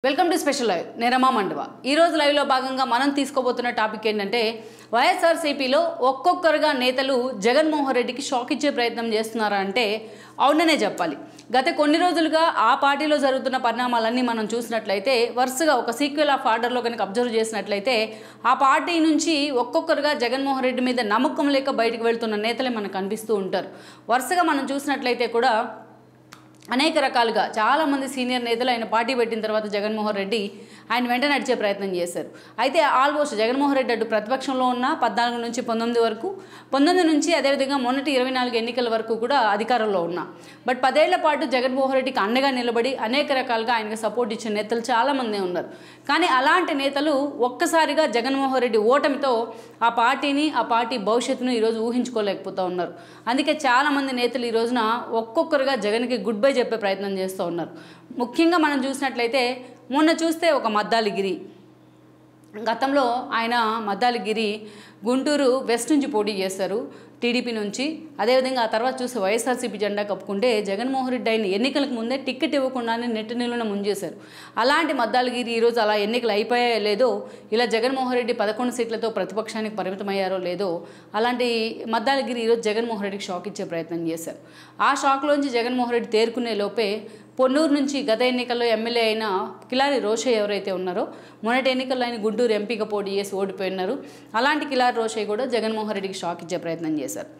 Welcome to special live నేరమా మండవ ఈ రోజు లైవ్ లో భాగంగా మనం తీసుకోబోతున్న టాపిక్ ఏంటంటే వైఎస్ఆర్సీపీలో ఒక్కొక్కరుగా నేతలు జగన్మోహన్ రెడ్డికి షాక్ ఇచ్చే ప్రయత్నం చేస్తున్నారా అంటే అవుననే చెప్పాలి. గత కొన్ని రోజులుగా ఆ పార్టీలో జరుగుతున్న పరిణామాలన్నీ మనం చూసినట్లయితే వరుసగా ఒక సీక్వెల్ ఆఫ్ ఆర్డర్లో కనుక అబ్జర్వ్ చేసినట్లయితే ఆ పార్టీ నుంచి ఒక్కొక్కరుగా జగన్మోహన్ రెడ్డి మీద నమ్మకం లేక బయటకు వెళ్తున్న నేతలే మనకు కనిపిస్తూ ఉంటారు. వరుసగా మనం చూసినట్లయితే కూడా అనేక రకాలుగా చాలామంది సీనియర్ నేతలు ఆయన పార్టీ పెట్టిన తర్వాత జగన్మోహన్ రెడ్డి ఆయన వెంట నడిచే ప్రయత్నం చేశారు. అయితే ఆల్మోస్ట్ జగన్మోహన్ రెడ్డి అటు ప్రతిపక్షంలో ఉన్న 14 నుంచి 19 వరకు 19 నుంచి అదేవిధంగా మొన్నటి 24 ఎన్నికల వరకు కూడా అధికారంలో ఉన్నా. బట్ 10 ఏళ్ల పాటు జగన్మోహన్ రెడ్డికి అండగా నిలబడి అనేక రకాలుగా ఆయనకు సపోర్ట్ ఇచ్చిన నేతలు చాలామంది ఉన్నారు. కానీ అలాంటి నేతలు ఒక్కసారిగా జగన్మోహన్ రెడ్డి ఓటమితో ఆ పార్టీని ఆ పార్టీ భవిష్యత్తును ఈరోజు ఊహించుకోలేకపోతూ ఉన్నారు. అందుకే చాలామంది నేతలు ఈ రోజున ఒక్కొక్కరుగా జగన్కి గుడ్ బై చెప్పే ప్రయత్నం చేస్తూ ఉన్నారు. ముఖ్యంగా మనం చూసినట్లయితే మొన్న చూస్తే ఒక మద్దాలిగిరి, గతంలో ఆయన మద్దాలిగిరి గుంటూరు వెస్ట్ నుంచి పోటీ చేస్తారు టీడీపీ నుంచి. అదేవిధంగా ఆ తర్వాత చూస్తే వైఎస్ఆర్సీపీ జెండా కప్పుకుంటే జగన్మోహన్ రెడ్డి ఆయన ఎన్నికలకు ముందే టికెట్ ఇవ్వకుండానే నెట్టు నిలువున ముంచేశారు. అలాంటి మద్దాలిగిరి ఈరోజు అలా ఎన్నికలు అయిపోయాయో లేదో, ఇలా జగన్మోహన్ రెడ్డి 11 సీట్లతో ప్రతిపక్షానికి పరిమితమయ్యారో లేదో, అలాంటి మద్దాలిగిరి ఈరోజు జగన్మోహన్ రెడ్డికి షాక్ ఇచ్చే ప్రయత్నం చేశారు. ఆ షాక్లోంచి జగన్మోహన్ రెడ్డి తేరుకునే లోపే పొన్నూరు నుంచి గత ఎన్నికల్లో ఎమ్మెల్యే అయిన కిలారి రోషయ్య ఎవరైతే ఉన్నారో, మొన్నటి ఎన్నికల్లో ఆయన గుంటూరు ఎంపీగా పోటీ చేసి ఓడిపోయినారు. అలాంటి కిలారి రోషయ్య కూడా జగన్మోహన్ రెడ్డికి షాక్ ఇచ్చే ప్రయత్నం చేశారు.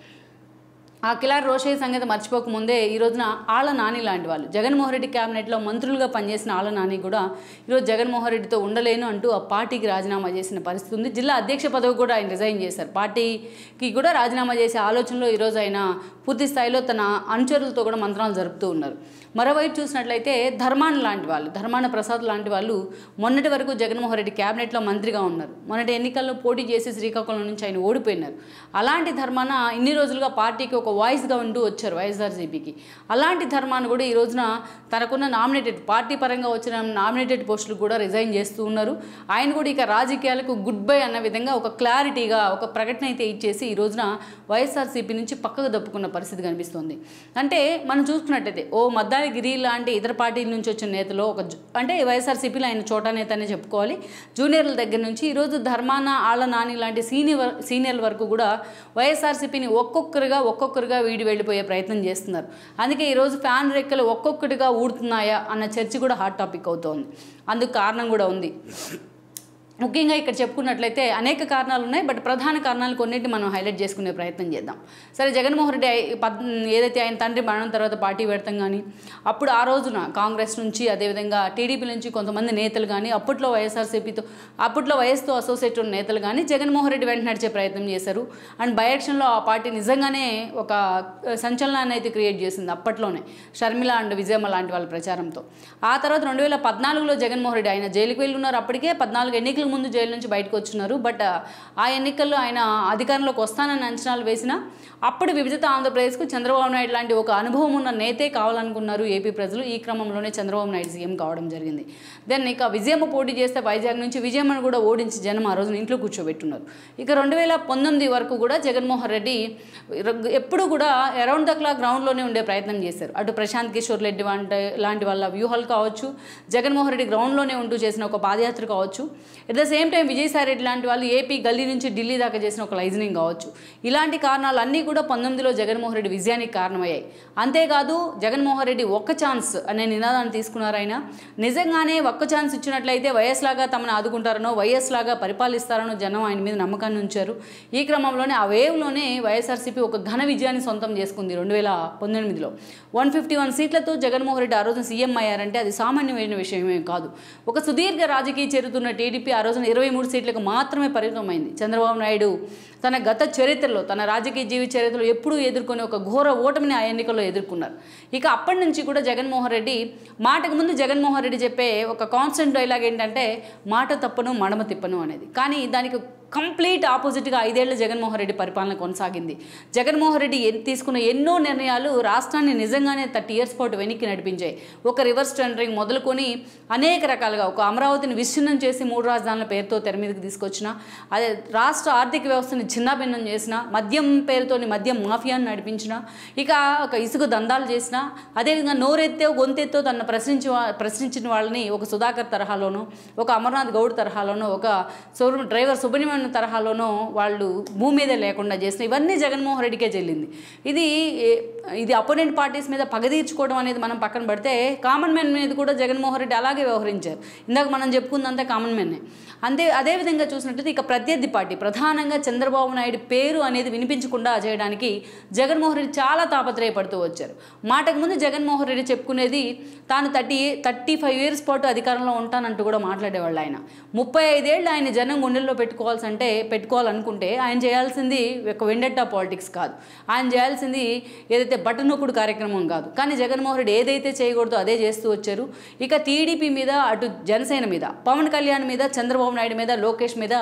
ఆ కిలారి రోషయ్య సంగతి మర్చిపోకముందే ఈ రోజున ఆళ్ల నాని లాంటి వాళ్ళు జగన్మోహన్ రెడ్డి క్యాబినెట్లో మంత్రులుగా పనిచేసిన ఆళ్ల నాని కూడా ఈరోజు జగన్మోహన్ రెడ్డితో ఉండలేను అంటూ ఆ పార్టీకి రాజీనామా చేసిన పరిస్థితి ఉంది. జిల్లా అధ్యక్ష పదవి కూడా ఆయన రిజైన్ చేశారు. పార్టీకి కూడా రాజీనామా చేసే ఆలోచనలో ఈరోజు ఆయన పూర్తి స్థాయిలో తన అనుచరులతో కూడా మంత్రాలు జరుపుతూ ఉన్నారు. మరోవైపు చూసినట్లయితే ధర్మాన ప్రసాద్ లాంటి వాళ్ళు మొన్నటి వరకు జగన్మోహన్ రెడ్డి క్యాబినెట్లో మంత్రిగా ఉన్నారు. మొన్నటి ఎన్నికల్లో పోటీ చేసి శ్రీకాకుళం నుంచి ఆయన ఓడిపోయినారు. అలాంటి ధర్మాన ఇన్ని రోజులుగా పార్టీకి ఒక వాయిస్గా ఉంటూ వచ్చారు వైఎస్ఆర్సీపీకి. అలాంటి ధర్మాన్ని కూడా ఈ రోజున తనకున్న నామినేటెడ్ పార్టీ పరంగా వచ్చిన నామినేటెడ్ పోస్టులు కూడా రిజైన్ చేస్తూ ఉన్నారు. ఆయన కూడా ఇక రాజకీయాలకు గుడ్ బై అన్న విధంగా ఒక క్లారిటీగా ఒక ప్రకటన అయితే ఇచ్చేసి ఈ రోజున వైఎస్ఆర్సీపీ నుంచి పక్కకు దప్పుకున్న పరిస్థితి కనిపిస్తుంది. అంటే మనం చూసుకున్నట్టయితే మద్దాలిగిరి లాంటి ఇతర పార్టీల నుంచి వచ్చిన నేతలు అంటే వైఎస్ఆర్సీపీలో ఆయన చోటా నేత అనే చెప్పుకోవాలి. జూనియర్ల దగ్గర నుంచి ఈరోజు ధర్మాన ఆళ్ల నాని లాంటి సీనియర్ల వరకు కూడా వైఎస్ఆర్సీపీని ఒక్కొక్కరుగా వీడి వెళ్ళిపోయే ప్రయత్నం చేస్తున్నారు. అందుకే ఈరోజు ఫ్యాన్ రెక్కలు ఒక్కొక్కటిగా ఊడుతున్నాయా అన్న చర్చ కూడా హాట్ టాపిక్ అవుతోంది. అందుకు కారణం కూడా ఉంది. ముఖ్యంగా ఇక్కడ చెప్పుకున్నట్లయితే అనేక కారణాలు ఉన్నాయి. బట్ ప్రధాన కారణాలు కొన్నింటిని మనం హైలైట్ చేసుకునే ప్రయత్నం చేద్దాం. సరే, జగన్మోహన్ రెడ్డి ఏదైతే ఆయన తండ్రి మరణం తర్వాత పార్టీ పెడతాం కానీ అప్పుడు ఆ రోజున కాంగ్రెస్ నుంచి అదేవిధంగా టీడీపీ నుంచి కొంతమంది నేతలు కానీ అప్పట్లో వైఎస్తో అసోసియేట్ ఉన్న నేతలు కానీ జగన్మోహన్ రెడ్డి వెంట నడిచే ప్రయత్నం చేశారు. అండ్ బై ఎలక్షన్లో ఆ పార్టీ నిజంగానే ఒక సంచలనాన్ని అయితే క్రియేట్ చేసింది అప్పట్లోనే, షర్మిల అండ్ విజయమ్మ లాంటి వాళ్ళ ప్రచారంతో. ఆ తర్వాత 2014లో జగన్మోహన్ రెడ్డి ఆయన జైలుకి వెళ్ళి ఉన్నారు. అప్పటికే 14 ఎన్నికల ముందు జైలు నుంచి బయటకు వచ్చినారు. బట్ ఆ ఎన్నికల్లో ఆయన అధికారంలోకి వస్తానని అంచనాలు వేసినా అప్పుడు విభజిత ఆంధ్రప్రదేశ్కు చంద్రబాబు నాయుడు లాంటి ఒక అనుభవం ఉన్న నేతే కావాలనుకున్నారు ఏపీ ప్రజలు. ఈ క్రమంలోనే చంద్రబాబు నాయుడు సీఎం కావడం జరిగింది. దెన్ ఇక విజయమ్మ పోటీ చేస్తే వైజాగ్ నుంచి విజయమ్మను కూడా ఓడించి జనం ఆ రోజున ఇంట్లో కూర్చోబెట్టున్నారు. ఇక 2019 వరకు కూడా జగన్మోహన్ రెడ్డి ఎప్పుడు కూడా అరౌండ్ ద క్లాక్ గ్రౌండ్లోనే ఉండే ప్రయత్నం చేశారు. అటు ప్రశాంత్ కిషోర్ రెడ్డి లాంటి వాళ్ళ వ్యూహాలు కావచ్చు, జగన్మోహన్ రెడ్డి గ్రౌండ్లోనే ఉంటూ చేసిన ఒక పాదయాత్ర కావచ్చు, at the same time Vijayasai Reddy లాంటి వాళ్ళు ఏపీ గల్లీ నుంచి ఢిల్లీ దాకా చేసిన ఒక లైజనింగ్ కావచ్చు. ఇలాంటి కారణాలు అన్నీ కూడా 19లో జగన్మోహన్ రెడ్డి విజయానికి కారణమయ్యాయి. అంతేకాదు జగన్మోహన్ రెడ్డి ఒక్క ఛాన్స్ అనే నినాదాన్ని తీసుకున్నారు. ఆయన నిజంగానే ఒక్క ఛాన్స్ ఇచ్చినట్లయితే వైఎస్ లాగా తమను ఆదుకుంటారనో, వైఎస్ లాగా పరిపాలిస్తారనో జనం ఆయన మీద నమ్మకాన్ని ఉంచారు. ఈ క్రమంలోనే ఆ వేవ్లోనే వైఎస్ఆర్సీపీ ఒక ఘన విజయాన్ని సొంతం చేసుకుంది. 2019లో 151 సీట్లతో జగన్మోహన్ రెడ్డి ఆ రోజున సీఎం అయ్యారంటే అది సామాన్యమైన విషయమే కాదు. ఒక సుదీర్ఘ రాజకీయ చరిత్ర టీడీపీ ఆ రోజున 23 సీట్లకు మాత్రమే పరిమితమైంది. చంద్రబాబు నాయుడు తన గత చరిత్రలో, తన రాజకీయ జీవిత చరిత్రలో ఎప్పుడూ ఎదుర్కొని ఒక ఘోర ఓటమిని ఆ ఎన్నికల్లో ఎదుర్కొన్నారు. ఇక అప్పటి నుంచి కూడా జగన్మోహన్ రెడ్డి మాటకు ముందు జగన్మోహన్ రెడ్డి చెప్పే ఒక కాన్స్టెంట్ డైలాగ్ ఏంటంటే మాట తప్పను మడమ తిప్పను అనేది. కానీ దానికి కంప్లీట్ ఆపోజిట్గా 5 ఏళ్ల జగన్మోహన్ రెడ్డి పరిపాలన కొనసాగింది. జగన్మోహన్ రెడ్డి తీసుకున్న ఎన్నో నిర్ణయాలు రాష్ట్రాన్ని నిజంగానే 30 years పాటు వెనక్కి నడిపించాయి. ఒక రివర్స్ టెండరింగ్ మొదలుకొని అనేక రకాలుగా ఒక అమరావతిని విచ్ఛిన్నం చేసి 3 రాజధానుల పేరుతో తెర మీదకి తీసుకొచ్చిన, అదే రాష్ట్ర ఆర్థిక వ్యవస్థని చిన్నాభిన్నం చేసిన, మద్యం పేరుతోని మద్యం మాఫియాను నడిపించిన, ఇక ఒక ఇసుక దందాలు చేసిన, అదేవిధంగా నోరెత్తో గొంతెత్తో తను ప్రశ్నించిన వాళ్ళని ఒక సుధాకర్ తరహాలోనో, ఒక అమర్నాథ్ గౌడ్ తరహాలోనో, ఒక డ్రైవర్ సుబ్రహ్మణ్యం తరహాలోనో వాళ్ళు భూమి మీదే లేకుండా చేసిన, ఇవన్నీ జగన్మోహన్ రెడ్డికే చెల్లింది. ఇది అపోనెంట్ పార్టీస్ మీద పగ తీర్చుకోవడం అనేది మనం పక్కన పెడితే కామన్ మ్యాన్ మీద కూడా జగన్మోహన్ రెడ్డి అలాగే వ్యవహరించారు. ఇందాక మనం చెప్పుకుందంతా కామన్ మ్యాన్నే. అదేవిధంగా చూసినట్లయితే ఇక ప్రత్యర్థి పార్టీ ప్రధానంగా చంద్రబాబు నాయుడు పేరు అనేది వినిపించకుండా చేయడానికి జగన్మోహన్ రెడ్డి చాలా తాపత్రయపడుతూ వచ్చారు. మాటకు ముందు జగన్మోహన్ రెడ్డి చెప్పుకునేది తాను 35 ఇయర్స్ పాటు అధికారంలో ఉంటానంటూ కూడా మాట్లాడేవాళ్ళు. ఆయన 35 ఏళ్ళు ఆయన జనం గుండెల్లో పెట్టుకోవాలనుకుంటే ఆయన చేయాల్సింది ఒక వెండెట్టా పాలిటిక్స్ కాదు, ఆయన చేయాల్సింది ఏదైతే బటనొక్కుడు కార్యక్రమం కాదు. కానీ జగన్మోహన్ రెడ్డి ఏదైతే చేయకూడదో అదే చేస్తూ వచ్చారు. ఇక టీడీపీ మీద, అటు జనసేన మీద, పవన్ కళ్యాణ్ మీద, చంద్రబాబు నాయుడు మీద, లోకేష్ మీద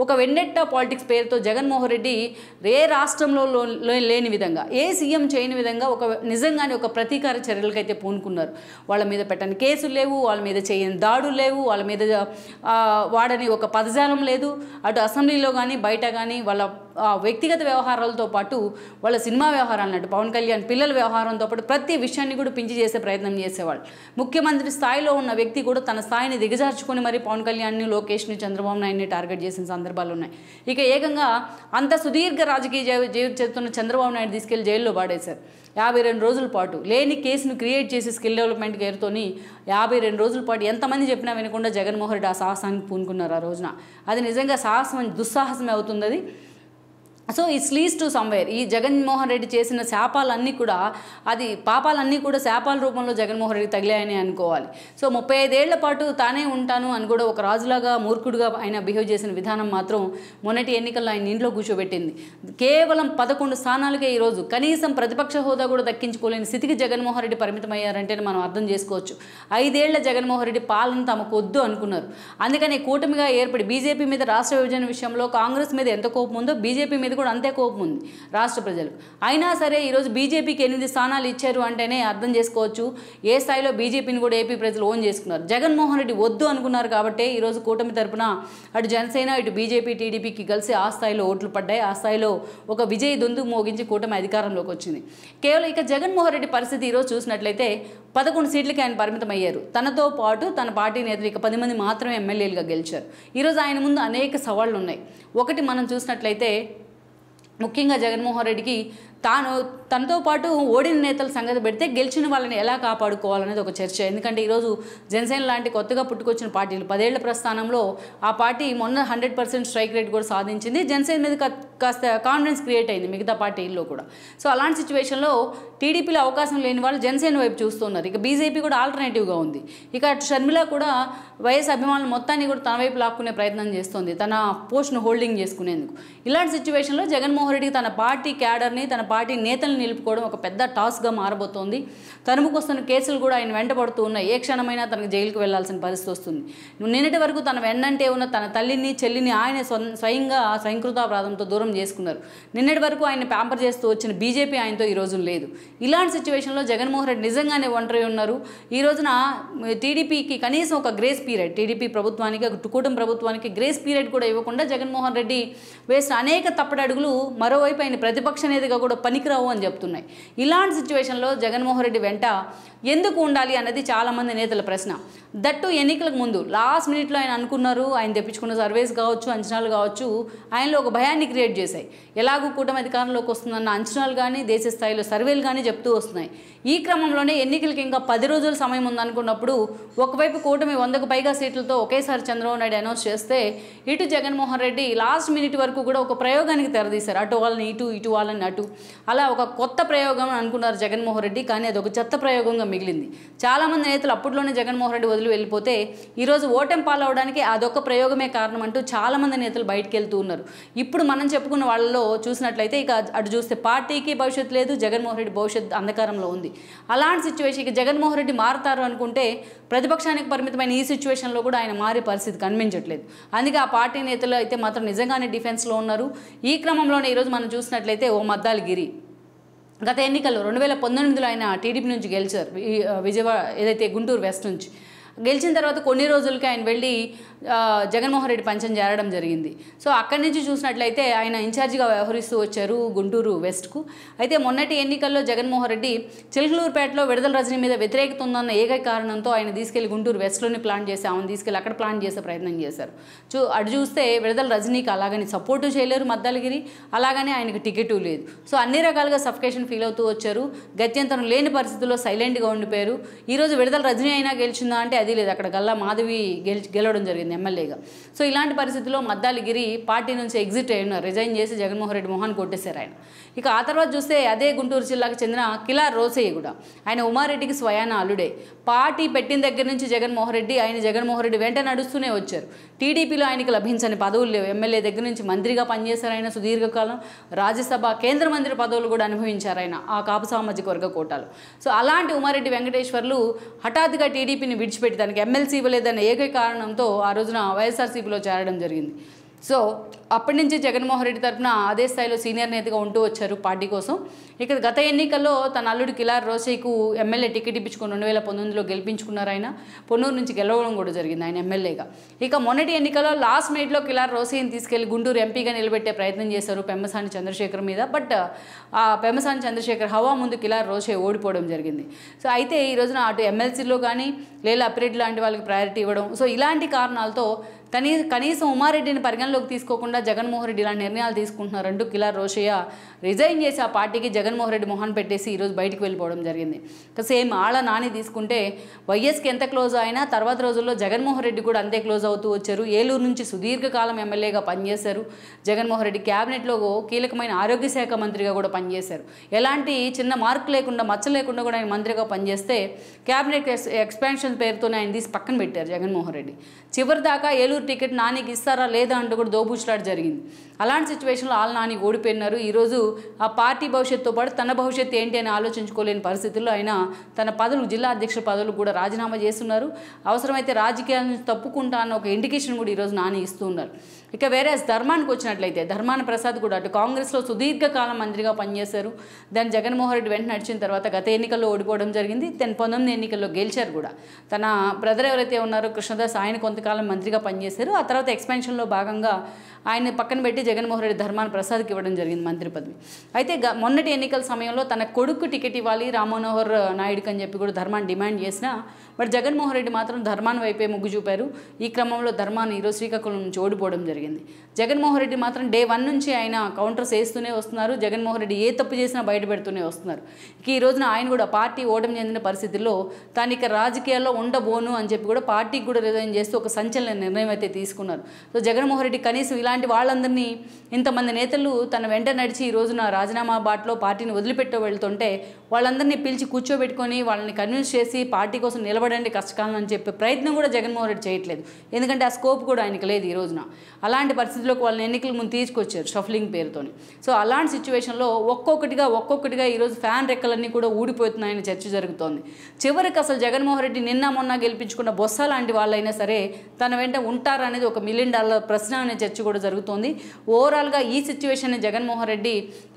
ఒక వెండెట్టా పాలిటిక్స్ పేరుతో జగన్మోహన్ రెడ్డి ఏ రాష్ట్రంలో లేని విధంగా, ఏ సీఎం చేయని విధంగా నిజంగానే ఒక ప్రతీకార చర్యలకైతే పూనుకున్నారు. వాళ్ళ మీద పెట్టని కేసులు లేవు, వాళ్ళ మీద చేయని దాడులు లేవు, వాళ్ళ మీద వాడని ఒక పదజాలం లేదు. అటు అసెంబ్లీలో కానీ బయట కానీ వాళ్ళ వ్యక్తిగత వ్యవహారాలతో పాటు వాళ్ళ సినిమా వ్యవహారాలు, అటు పవన్ కళ్యాణ్ పిల్లల వ్యవహారంతో పాటు ప్రతి విషయాన్ని కూడా పించి చేసే ప్రయత్నం చేసేవాళ్ళు. ముఖ్యమంత్రి స్థాయిలో ఉన్న వ్యక్తి కూడా తన స్థాయిని దిగజార్చుకొని మరి పవన్ కళ్యాణ్ని, లోకేష్ని, చంద్రబాబు నాయుడిని టార్గెట్ చేసిన సందర్భాలు ఉన్నాయి. ఇక ఏకంగా అంత సుదీర్ఘ రాజకీయ జీవితం చేస్తున్న చంద్రబాబు నాయుడు తీసుకెళ్లి జైల్లో పాడేశారు. 52 రోజుల పాటు లేని కేసును క్రియేట్ చేసి స్కిల్ డెవలప్మెంట్ కేర్తోని 52 రోజుల పాటు ఎంతమంది చెప్పినా వినకుండా జగన్మోహన్ రెడ్డి ఆ సాహసానికి పూనుకున్నారు. ఆ రోజున అది నిజంగా సాహసం, దుస్సాహసమే అవుతుంది అది. So it's leads to somewhere. ఈ జగన్మోహన్ రెడ్డి చేసిన శాపాలన్నీ కూడా, అది పాపాలన్నీ కూడా శాపాల రూపంలో జగన్మోహన్ రెడ్డి తగిలాయని అనుకోవాలి. సో 35 ఏళ్ల పాటు తానే ఉంటాను అని కూడా ఒక రాజులాగా మూర్ఖుడుగా ఆయన బిహేవ్ చేసిన విధానం మాత్రం మొన్నటి ఎన్నికల్లో ఆయన ఇంట్లో కూర్చోబెట్టింది. కేవలం 11 స్థానాలకే ఈరోజు కనీసం ప్రతిపక్ష హోదా కూడా దక్కించుకోలేని స్థితికి జగన్మోహన్ రెడ్డి పరిమితమయ్యారంటే మనం అర్థం చేసుకోవచ్చు. 5 ఏళ్ల జగన్మోహన్ రెడ్డి పాలన తమకు వద్దు అనుకున్నారు. అందుకని కూటమిగా ఏర్పడి బీజేపీ మీద రాష్ట్ర విభజన విషయంలో కాంగ్రెస్ మీద ఎంత కోపం ఉందో బీజేపీ మీద కూడా అంతే కోపం ఉంది రాష్ట్ర ప్రజలకు. అయినా సరే ఈరోజు బీజేపీకి 8 స్థానాలు ఇచ్చారు అంటేనే అర్థం చేసుకోవచ్చు ఏ స్థాయిలో బీజేపీని కూడా ఏపీ ప్రజలు ఓన్ చేసుకున్నారు. జగన్మోహన్ రెడ్డి వద్దు అనుకున్నారు కాబట్టి ఈరోజు కూటమి తరపున అటు జనసేన, ఇటు బీజేపీ, టీడీపీకి కలిసి ఆ స్థాయిలో ఓట్లు పడ్డాయి. ఆ స్థాయిలో ఒక విజయ్ దొందు మోగించి కూటమి అధికారంలోకి వచ్చింది. కేవలం ఇక జగన్మోహన్ రెడ్డి పరిస్థితి ఈరోజు చూసినట్లయితే 11 సీట్లకి ఆయన పరిమితం అయ్యారు. తనతో పాటు తన పార్టీ నేతలు ఇక 10 మంది మాత్రమే ఎమ్మెల్యేలుగా గెలిచారు. ఈరోజు ఆయన ముందు అనేక సవాళ్లు ఉన్నాయి. ఒకటి మనం చూసినట్లయితే ముఖ్యంగా జగన్మోహన్ రెడ్డికి తనతో పాటు ఓడిన నేతల సంగతి పెడితే గెలిచిన వాళ్ళని ఎలా కాపాడుకోవాలనేది ఒక చర్చ. ఎందుకంటే ఈరోజు జనసేన లాంటి కొత్తగా పుట్టుకొచ్చిన పార్టీలు 10 ఏళ్ల ప్రస్థానంలో ఆ పార్టీ మొన్న 100% స్ట్రైక్ రేట్ కూడా సాధించింది. జనసేన మీద కాస్త కాన్ఫిడెన్స్ క్రియేట్ అయింది మిగతా పార్టీల్లో కూడా. సో అలాంటి సిచ్యువేషన్లో టీడీపీలో అవకాశం లేని వాళ్ళు జనసేన వైపు చూస్తున్నారు. ఇక బీజేపీ కూడా ఆల్టర్నేటివ్గా ఉంది. ఇక అటు షర్మిల కూడా వైఎస్ అభిమానులు మొత్తాన్ని కూడా తన వైపు లాక్కునే ప్రయత్నం చేస్తుంది, తన పోస్ట్ను హోల్డింగ్ చేసుకునేందుకు. ఇలాంటి సిచ్యువేషన్లో జగన్మోహన్ రెడ్డికి తన పార్టీ క్యాడర్ని, తన పార్టీ నేతలను నిలుపుకోవడం ఒక పెద్ద టాస్క్గా మారబోతోంది. తరుముకొస్తున్న కేసులు కూడా ఆయన వెంటబడుతూ ఉన్నాయి. ఏ క్షణమైనా తనకు జైలుకు వెళ్లాల్సిన పరిస్థితి వస్తుంది. నిన్నటి వరకు తన వెన్నంటే ఉన్న తన తల్లిని, చెల్లిని ఆయన స్వయంగా స్వయంకృతాపరాధంతో దూరం చేసుకున్నారు. నిన్నటి వరకు ఆయన ప్యాంపర్ చేస్తూ వచ్చిన బీజేపీ ఆయనతో ఈ రోజు లేదు. ఇలాంటి సిచ్యువేషన్లో జగన్మోహన్ రెడ్డి నిజంగానే ఒంటరి ఉన్నారు. ఈ రోజున టీడీపీకి కనీసం ఒక గ్రేస్ పీరియడ్, టీడీపీ ప్రభుత్వానికి, కూటమి ప్రభుత్వానికి గ్రేస్ పీరియడ్ కూడా ఇవ్వకుండా జగన్మోహన్ రెడ్డి వేసిన అనేక తప్పటడుగులు మరోవైపు ఆయన ప్రతిపక్ష నేతగా కూడా పనికిరావు అని చెప్తున్నాయి. ఇలాంటి సిచ్యువేషన్లో జగన్మోహన్ రెడ్డి వెంట ఎందుకు ఉండాలి అన్నది చాలామంది నేతల ప్రశ్న. దట్టు ఎన్నికలకు ముందు లాస్ట్ మినిట్లో ఆయన అనుకున్నారు, ఆయన తెప్పించుకున్న సర్వేస్ కావచ్చు, అంచనాలు కావచ్చు, ఆయనలో ఒక భయాన్ని క్రియేట్ చేశాయి. ఎలాగూ కూటమి అధికారంలోకి వస్తుందన్న అంచనాలు కానీ, దేశ స్థాయిలో సర్వేలు కానీ చెప్తూ వస్తున్నాయి. ఈ క్రమంలోనే ఎన్నికలకి ఇంకా 10 రోజుల సమయం ఉందనుకున్నప్పుడు ఒకవైపు కూటమి 100కు పైగా సీట్లతో ఒకేసారి చంద్రబాబు నాయుడు అనౌన్స్ చేస్తే, ఇటు జగన్మోహన్ రెడ్డి లాస్ట్ మినిట్ వరకు కూడా ఒక ప్రయోగానికి తెరదీశారు. అటు వాళ్ళని ఇటు, ఇటు వాళ్ళని అటు, అలా ఒక కొత్త ప్రయోగం అనుకున్నారు జగన్మోహన్ రెడ్డి. కానీ అది ఒక చెత్త ప్రయోగంగా మిగిలింది. చాలామంది నేతలు అప్పట్లోనే జగన్మోహన్ రెడ్డి వదిలి వెళ్ళిపోతే ఈరోజు ఓటమి పాలవడానికి అదొక ప్రయోగమే కారణం అంటూ చాలామంది నేతలు బయటికి వెళ్తూ ఉన్నారు. ఇప్పుడు మనం చెప్పుకున్న వాళ్ళలో చూసినట్లయితే ఇక అటు చూస్తే పార్టీకి భవిష్యత్తు లేదు, జగన్మోహన్ రెడ్డి భవిష్యత్తు అంధకారంలో ఉంది. అలాంటి సిచ్యువేషన్ ఇక జగన్మోహన్ రెడ్డి మారుతారు అనుకుంటే ప్రతిపక్షానికి పరిమితమైన ఈ సిచ్యువేషన్లో కూడా ఆయన మారే పరిస్థితి కనిపించట్లేదు. అందుకే ఆ పార్టీ నేతలు అయితే మాత్రం నిజంగానే డిఫెన్స్లో ఉన్నారు. ఈ క్రమంలోనే ఈరోజు మనం చూసినట్లయితే ఓ మద్దాలి గిరి గత ఎన్నికల్లో 2019లో ఆయన టీడీపీ నుంచి గెలిచారు. విజయవాడ ఏదైతే గుంటూరు వెస్ట్ నుంచి గెలిచిన తర్వాత కొన్ని రోజులకి ఆయన వెళ్ళి జగన్మోహన్ రెడ్డి పంచం చేరడం జరిగింది. సో అక్కడి నుంచి చూసినట్లయితే ఆయన ఇన్ఛార్జిగా వ్యవహరిస్తూ వచ్చారు గుంటూరు వెస్ట్కు. అయితే మొన్నటి ఎన్నికల్లో జగన్మోహన్ రెడ్డి చిలకలూరుపేటలో విడుదల రజనీ మీద వ్యతిరేకత ఉందన్న ఏకైక కారణంతో ఆయన తీసుకెళ్లి గుంటూరు వెస్ట్లోనే ప్లాన్ చేసి ఆమెను తీసుకెళ్లి అక్కడ ప్లాన్ చేసే ప్రయత్నం చేశారు. అటు చూస్తే విడుదల రజనీకి అలాగని సపోర్టు చేయలేరు మద్దాలగిరి, అలాగని ఆయనకు టికెట్ లేదు. సో అన్ని రకాలుగా సఫికేషన్ ఫీల్ అవుతూ వచ్చారు. గత్యంతరం లేని పరిస్థితుల్లో సైలెంట్గా ఉండిపోయారు. ఈరోజు విడుదల రజనీ అయినా గెలిచిందా అంటే అది లేదు, అక్కడ గల్లా మాధవి గెలవడం జరిగింది ఎమ్మెల్యేగా. సో ఇలాంటి పరిస్థితుల్లో మద్దాలగిరి పార్టీ నుంచి ఎగ్జిట్ అయిన రిజైన్ చేసి జగన్మోహన్ రెడ్డి మొహాన్ని కొట్టేశారు ఆయన. ఇక ఆ తర్వాత చూస్తే అదే గుంటూరు జిల్లాకు చెందిన కిలార్ రోసయ్య కూడా ఆయన ఉమారెడ్డికి స్వయాన అల్లుడే. పార్టీ పెట్టిన దగ్గర నుంచి జగన్మోహన్ రెడ్డి వెంట నడుస్తూనే వచ్చారు. టీడీపీలో ఆయనకు లభించని పదవులు లేవు. ఎమ్మెల్యే దగ్గర నుంచి మంత్రిగా పనిచేశారు ఆయన సుదీర్ఘకాలం. రాజ్యసభ కేంద్ర మంత్రి పదవులు కూడా అనుభవించారు ఆయన ఆ కాపు సామాజిక వర్గ కోటాలు. సో అలాంటి ఉమారెడ్డి వెంకటేశ్వర్లు హఠాత్తుగా టీడీపీని విడిచిపెట్టి దానికి ఎమ్మెల్సీ ఇవ్వలేదన్న ఏకైక కారణంతో ఆ రోజున వైఎస్ఆర్సీపీలో చేరడం జరిగింది. సో అప్పటి నుంచి జగన్మోహన్ రెడ్డి తరఫున అదే స్థాయిలో సీనియర్ నేతగా ఉంటూ వచ్చారు పార్టీ కోసం. ఇక గత ఎన్నికల్లో తన అల్లుడు కిలార్ రోసయ్యకు ఎమ్మెల్యే టికెట్ ఇప్పించుకొని 2019లో గెలిపించుకున్నారు ఆయన. పొన్నూరు నుంచి గెలవడం కూడా జరిగింది ఆయన ఎమ్మెల్యేగా. ఇక మొన్నటి ఎన్నికల్లో లాస్ట్ మినిట్లో కిలార్ రోసయ్యని తీసుకెళ్లి గుంటూరు ఎంపీగా నిలబెట్టే ప్రయత్నం చేశారు పెమ్మసాని చంద్రశేఖర్ మీద. బట్ ఆ పెమ్మసాని చంద్రశేఖర్ హవా ముందు కిలార్ రోసయ్య ఓడిపోవడం జరిగింది. సో అయితే ఈ రోజున అటు ఎమ్మెల్సీలో కానీ లేదా అప్పిరెడ్డి లాంటి వాళ్ళకి ప్రయారిటీ ఇవ్వడం, సో ఇలాంటి కారణాలతో కనీసం ఉమారెడ్డిని పరిగణలోకి తీసుకోకుండా జగన్మోహన్ రెడ్డి ఇలాంటి నిర్ణయాలు తీసుకుంటున్నారంటూ కిలార్ రోసయ్య రిజైన్ చేసి ఆ పార్టీకి జగన్మోహన్ రెడ్డి మొహాన్ని పెట్టేసి ఈరోజు బయటికి వెళ్ళిపోవడం జరిగింది. సేమ్ ఆళ్ళ నాని తీసుకుంటే వైఎస్కి ఎంత క్లోజ్ అయినా తర్వాత రోజుల్లో జగన్మోహన్ రెడ్డి కూడా అంతే క్లోజ్ అవుతూ వచ్చారు. ఏలూరు నుంచి సుదీర్ఘకాలం ఎమ్మెల్యేగా పనిచేశారు. జగన్మోహన్ రెడ్డి క్యాబినెట్లో కీలకమైన ఆరోగ్య శాఖ మంత్రిగా కూడా పనిచేశారు. ఎలాంటి చిన్న మార్క్ లేకుండా మచ్చ లేకుండా కూడా ఆయన మంత్రిగా పనిచేస్తే క్యాబినెట్ ఎక్స్పాన్షన్ పేరుతోనే ఆయన తీసి పక్కన పెట్టారు జగన్మోహన్ రెడ్డి. చివరి దాకా ఏలూరు టికెట్ నానికి ఇస్తారా లేదా అంటూ కూడా దోబూచులాట జరిగింది. అలాంటి సిచ్యువేషన్లో ఆళ్ళ నాని ఓడిపోయినారు. ఈరోజు ఆ పార్టీ భవిష్యత్తుతో పాటు తన భవిష్యత్తు ఏంటి అని ఆలోచించుకోలేని పరిస్థితుల్లో ఆయన తన పదవులు జిల్లా అధ్యక్ష పదవులు కూడా రాజీనామా చేస్తున్నారు. అవసరమైతే రాజకీయాల నుంచి తప్పుకుంటా అన్న ఒక ఇండికేషన్ కూడా ఈరోజు నాని ఇస్తూ ఉన్నారు. ఇక వేరే ధర్మానికి వచ్చినట్లయితే ధర్మాన ప్రసాద్ కూడా అటు కాంగ్రెస్లో సుదీర్ఘకాలం మంత్రిగా పనిచేశారు. దాన్ని జగన్మోహన్ రెడ్డి వెంట నడిచిన తర్వాత గత ఎన్నికల్లో ఓడిపోవడం జరిగింది. 19 ఎన్నికల్లో గెలిచారు కూడా. తన బ్రదర్ ఎవరైతే ఉన్నారో కృష్ణదాస్ ఆయన కొంతకాలం మంత్రిగా పనిచేశారు. ఆ తర్వాత ఎక్స్పాన్షన్లో భాగంగా ఆయన్ని పక్కన పెట్టి జగన్మోహన్ రెడ్డి ధర్మాన ప్రసాద్కి ఇవ్వడం జరిగింది మంత్రి పదవి. అయితే మొన్నటి ఎన్నికల సమయంలో తన కొడుకు టికెట్ ఇవ్వాలి రామ్మనోహర్ నాయుడుకి అని చెప్పి కూడా ధర్మాన్ని డిమాండ్ చేసినా బట్ జగన్మోహన్ రెడ్డి మాత్రం ధర్మాన్ని వైపే మొగ్గు చూపారు. ఈ క్రమంలో ధర్మాన్ని ఈరోజు శ్రీకాకుళం నుంచి ఓడిపోవడం జరిగింది. జగన్మోహన్ రెడ్డి మాత్రం డే 1 నుంచి ఆయన కౌంటర్స్ వేస్తూనే వస్తున్నారు. జగన్మోహన్ రెడ్డి ఏ తప్పు చేసినా బయట పెడుతూనే వస్తున్నారు. ఇక ఈ రోజున ఆయన కూడా పార్టీ ఓటమి చెందిన పరిస్థితుల్లో తాను ఇక రాజకీయాల్లో ఉండబోను అని చెప్పి కూడా పార్టీకి కూడా రిజైన్ చేస్తూ ఒక సంచలన నిర్ణయం అయితే తీసుకున్నారు. సో జగన్మోహన్ రెడ్డి కనీసం ఇలాంటి వాళ్ళందరినీ ఇంతమంది నేతలు తన వెంట నడిచి ఈ రోజున రాజీనామా బాటలో పార్టీని వదిలిపెట్ట వెళ్తుంటే వాళ్ళందరినీ పిలిచి కూర్చోబెట్టుకొని వాళ్ళని కన్విన్స్ చేసి పార్టీ కోసం నిలబడండి కష్టకాలం అని చెప్పే ప్రయత్నం కూడా జగన్మోహన్ రెడ్డి చేయట్లేదు. ఎందుకంటే ఆ స్కోప్ కూడా ఆయనకు లేదు ఈ రోజున. అలాంటి పరిస్థితుల్లోకి వాళ్ళని ఎన్నికల ముందు తీసుకొచ్చారు షఫ్లింగ్ పేరుతోని. సో అలాంటి సిచ్యువేషన్లో ఒక్కొక్కటిగా ఈరోజు ఫ్యాన్ రెక్కలన్నీ కూడా ఊడిపోతున్నాయని చర్చ జరుగుతోంది. చివరికి అసలు జగన్మోహన్ రెడ్డి నిన్న మొన్న గెలిపించుకున్న బొత్స లాంటి వాళ్ళైనా సరే తన వెంట ఉంటారనేది ఒక $1 మిలియన్ ప్రశ్న అనే చర్చ కూడా జరుగుతోంది. ఓవరాల్గా ఈ సిచ్యువేషన్ జగన్మోహన్ రెడ్డి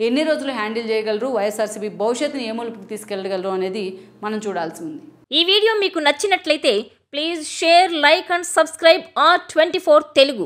ఎన్ని రోజులు హ్యాండిల్ చేయగలరు, వైఎస్ఆర్సీపీ భవిష్యత్తుని ఏ మూలకి తీసుకెళ్ళగలరు అనేది మనం చూడాల్సి ఉంది. ఈ వీడియో మీకు నచ్చినట్లయితే please share, like and subscribe R24 Telugu.